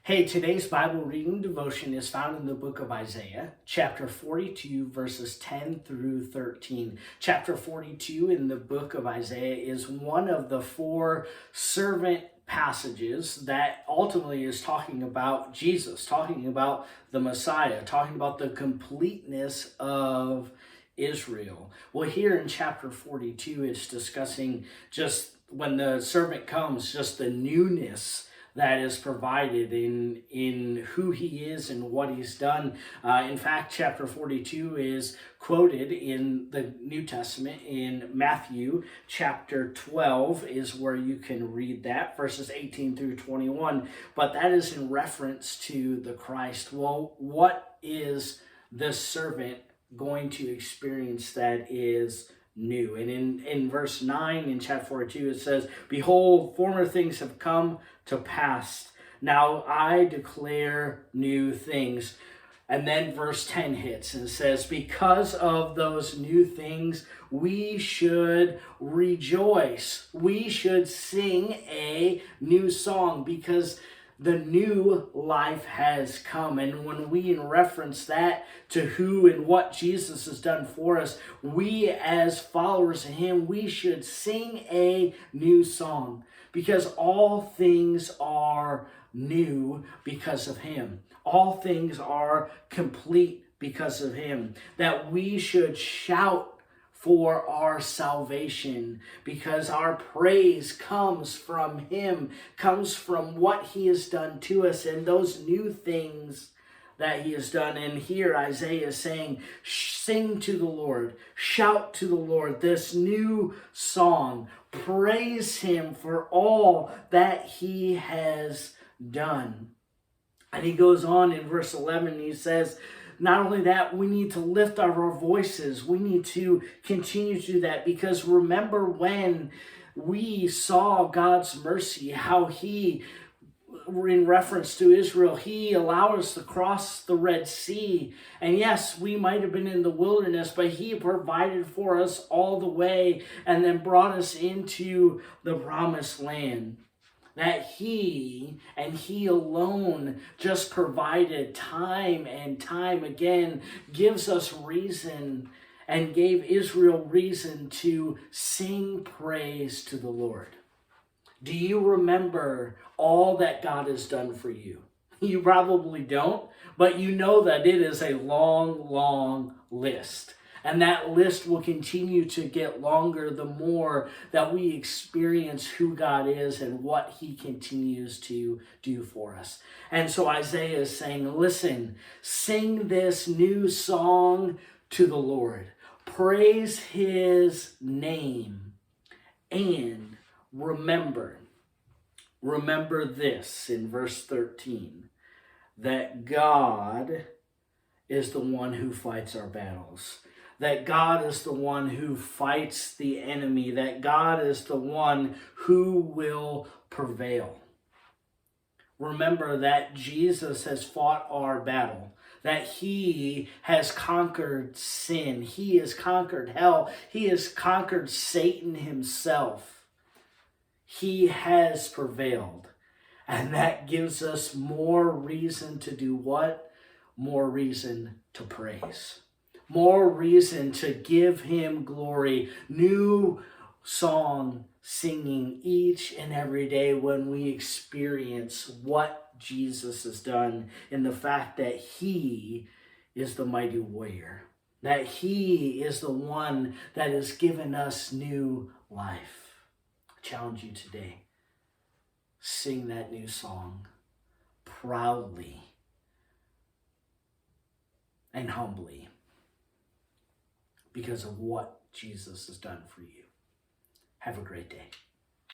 Hey, today's Bible reading devotion is found in the book of Isaiah, chapter 42, verses 10 through 13. Chapter 42 in the book of Isaiah is one of the four servant passages that ultimately is talking about Jesus, talking about the Messiah, talking about the completeness of Israel. Well, here in chapter 42, it's discussing just when the servant comes, just the newness that is provided in who he is and what he's done. In fact, chapter 42 is quoted in the New Testament in Matthew chapter 12 is where you can read that, verses 18 through 21. But that is in reference to the Christ. Well, what is this servant going to experience that is new? And in verse 9 in chapter 42 it says, "Behold, former things have come to pass. Now I declare new things." And then verse 10 hits and says, "Because of those new things, we should rejoice." We should sing a new song because the new life has come. And when we reference that to who and what Jesus has done for us, we as followers of him, we should sing a new song because all things are new because of him. All things are complete because of him. That we should shout for our salvation because our praise comes from him, comes from what he has done to us and those new things that he has done. And here Isaiah is saying, sing to the Lord, shout to the Lord this new song, praise him for all that he has done. And he goes on in verse 11, he says, not only that, we need to lift our voices. We need to continue to do that because remember when we saw God's mercy, how he, in reference to Israel, he allowed us to cross the Red Sea. And yes, we might have been in the wilderness, but he provided for us all the way and then brought us into the promised land. That he and he alone just provided time and time again, gives us reason and gave Israel reason to sing praise to the Lord. Do you remember all that God has done for you? You probably don't, but you know that it is a long, long list. And that list will continue to get longer the more that we experience who God is and what he continues to do for us. And so Isaiah is saying, listen, sing this new song to the Lord. Praise his name. And remember this in verse 13, that God is the one who fights our battles. That God is the one who fights the enemy. That God is the one who will prevail. Remember that Jesus has fought our battle. That he has conquered sin. He has conquered hell. He has conquered Satan himself. He has prevailed. And that gives us more reason to do what? More reason to praise. More reason to give him glory. New song singing each and every day when we experience what Jesus has done in the fact that he is the mighty warrior. That he is the one that has given us new life. I challenge you today. Sing that new song proudly and humbly, because of what Jesus has done for you. Have a great day.